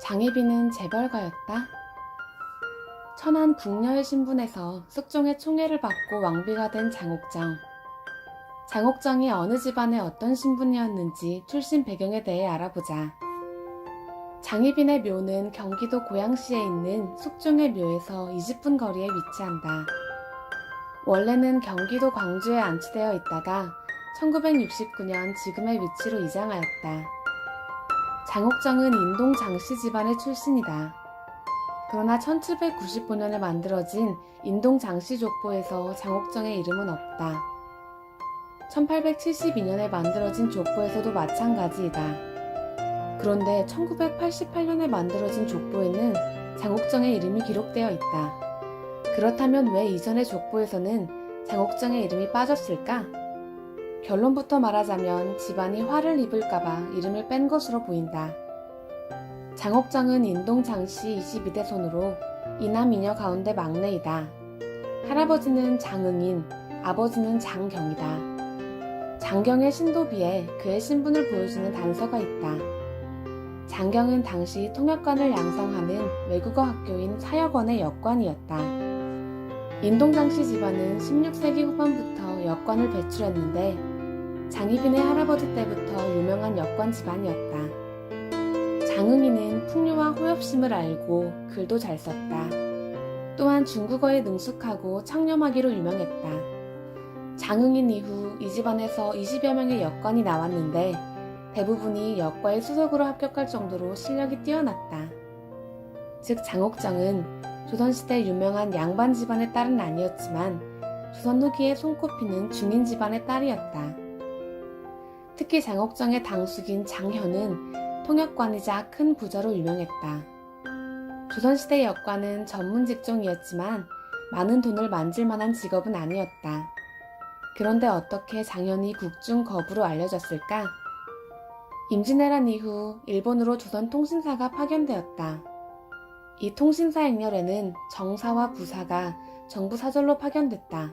장희빈은 재벌가였다. 천안 궁녀의 신분에서 숙종의 총애를 받고 왕비가 된 장옥정. 장옥정이 어느 집안의 어떤 신분이었는지 출신 배경에 대해 알아보자. 장희빈의 묘는 경기도 고양시에 있는 숙종의 묘에서 20분 거리에 위치한다. 원래는 경기도 광주에 안치되어 있다가 1969년 지금의 위치로 이장하였다. 장옥정은 인동 장씨 집안의 출신이다. 그러나 1795년에 만들어진 인동 장씨 족보에서 장옥정의 이름은 없다. 1872년에 만들어진 족보에서도 마찬가지이다. 그런데 1988년에 만들어진 족보에는 장옥정의 이름이 기록되어 있다. 그렇다면 왜 이전의 족보에서는 장옥정의 이름이 빠졌을까? 결론부터 말하자면 집안이 화를 입을까봐 이름을 뺀 것으로 보인다. 장옥정은 인동 장씨 22대 손으로 이남 이녀 가운데 막내이다. 할아버지는 장응인, 아버지는 장경이다. 장경의 신도비에 그의 신분을 보여주는 단서가 있다. 장경은 당시 통역관을 양성하는 외국어 학교인 사역원의 역관이었다. 인동장씨 집안은 16세기 후반부터 역관을 배출했는데 장희빈의 할아버지 때부터 유명한 역관 집안이었다. 장응이는 풍류와 호협심을 알고 글도 잘 썼다. 또한 중국어에 능숙하고 청렴하기로 유명했다. 장응인 이후 이 집안에서 20여 명의 역관이 나왔는데 대부분이 역과의 수석으로 합격할 정도로 실력이 뛰어났다. 즉 장옥정은 조선시대 유명한 양반 집안의 딸은 아니었지만 조선 후기에 손꼽히는 중인 집안의 딸이었다. 특히 장옥정의 당숙인 장현은 통역관이자 큰 부자로 유명했다. 조선시대 역관은 전문 직종이었지만 많은 돈을 만질 만한 직업은 아니었다. 그런데 어떻게 장현이 국중 거부로 알려졌을까? 임진왜란 이후 일본으로 조선 통신사가 파견되었다. 이 통신사 행렬에는 정사와 부사가 정부 사절로 파견됐다.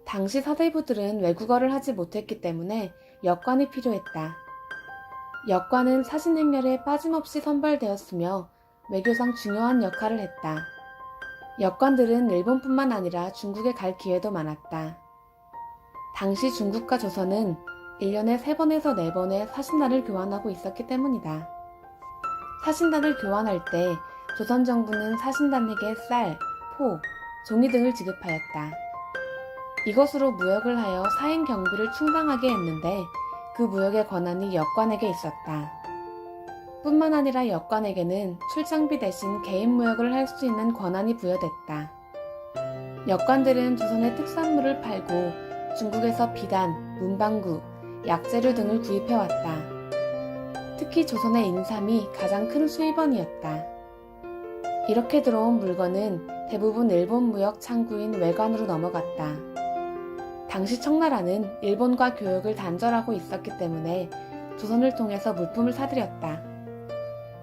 당시 사대부들은 외국어를 하지 못했기 때문에 역관이 필요했다. 역관은 사신 행렬에 빠짐없이 선발되었으며 외교상 중요한 역할을 했다. 역관들은 일본뿐만 아니라 중국에 갈 기회도 많았다. 당시 중국과 조선은 1년에 3번에서 4번의 사신단을 교환하고 있었기 때문이다. 사신단을 교환할 때 조선 정부는 사신단에게 쌀, 포, 종이 등을 지급하였다. 이것으로 무역을 하여 사행 경비를 충당하게 했는데 그 무역의 권한이 역관에게 있었다. 뿐만 아니라 역관에게는 출장비 대신 개인 무역을 할 수 있는 권한이 부여됐다. 역관들은 조선의 특산물을 팔고 중국에서 비단, 문방구, 약재류 등을 구입해왔다. 특히 조선의 인삼이 가장 큰 수입원이었다. 이렇게 들어온 물건은 대부분 일본 무역 창구인 외관으로 넘어갔다. 당시 청나라는 일본과 교역을 단절하고 있었기 때문에 조선을 통해서 물품을 사들였다.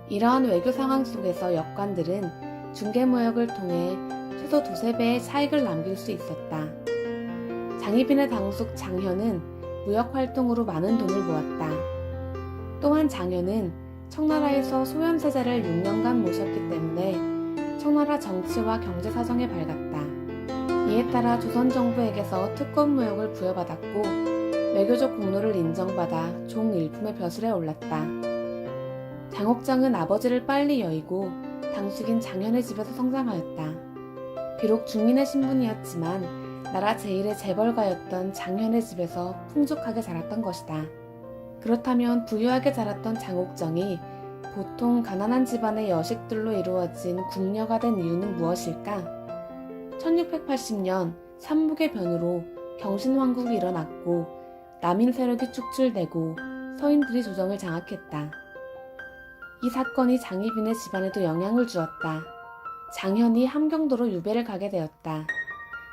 이러한 외교 상황 속에서 역관들은 중개무역을 통해 최소 2~3배의 차익을 남길 수 있었다. 장희빈의 당숙 장현은 무역활동으로 많은 돈을 모았다. 또한 장현은 청나라에서 소현세자를 6년간 모셨기 때문에 청나라 정치와 경제 사정에 밝았다. 이에 따라 조선 정부에게서 특권무역을 부여받았고 외교적 공로를 인정받아 종일품의 벼슬에 올랐다. 장옥정은 아버지를 빨리 여의고 당숙인 장현의 집에서 성장하였다. 비록 중인의 신분이었지만 나라 제1의 재벌가였던 장현의 집에서 풍족하게 자랐던 것이다. 그렇다면 부유하게 자랐던 장옥정이 보통 가난한 집안의 여식들로 이루어진 궁녀가 된 이유는 무엇일까? 1680년 삼국의 변으로 경신왕국이 일어났고 남인 세력이 축출되고 서인들이 조정을 장악했다. 이 사건이 장희빈의 집안에도 영향을 주었다. 장현이 함경도로 유배를 가게 되었다.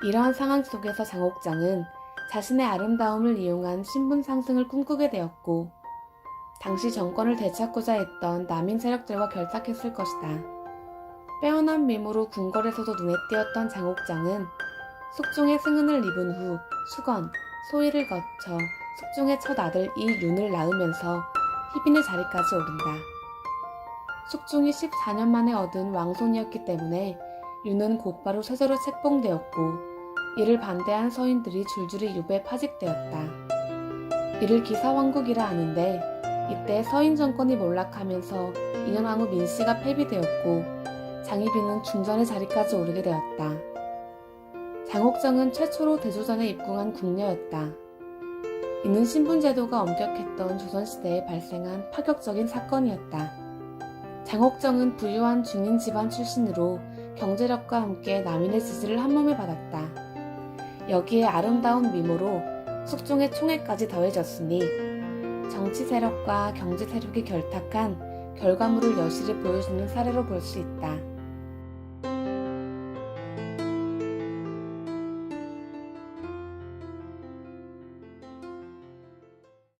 이러한 상황 속에서 장옥정은 자신의 아름다움을 이용한 신분 상승을 꿈꾸게 되었고 당시 정권을 되찾고자 했던 남인 세력들과 결탁했을 것이다. 빼어난 미모로 궁궐에서도 눈에 띄었던 장옥정은 숙종의 승은을 입은 후 수건, 소위를 거쳐 숙종의 첫 아들 이윤을 낳으면서 희빈의 자리까지 오른다. 숙종이 14년 만에 얻은 왕손이었기 때문에 류는 곧바로 세조로 책봉되었고 이를 반대한 서인들이 줄줄이 유배에 파직되었다. 이를 기사왕국이라 하는데 이때 서인 정권이 몰락하면서 인현왕후 민씨가 폐비되었고 장희빈은 중전의 자리까지 오르게 되었다. 장옥정은 최초로 대조전에 입궁한 궁녀였다. 이는 신분제도가 엄격했던 조선시대에 발생한 파격적인 사건이었다. 장옥정은 부유한 중인 집안 출신으로 경제력과 함께 남인의 지지를 한몸에 받았다. 여기에 아름다운 미모로 숙종의 총애까지 더해졌으니 정치 세력과 경제 세력이 결탁한 결과물을 여실히 보여주는 사례로 볼 수 있다.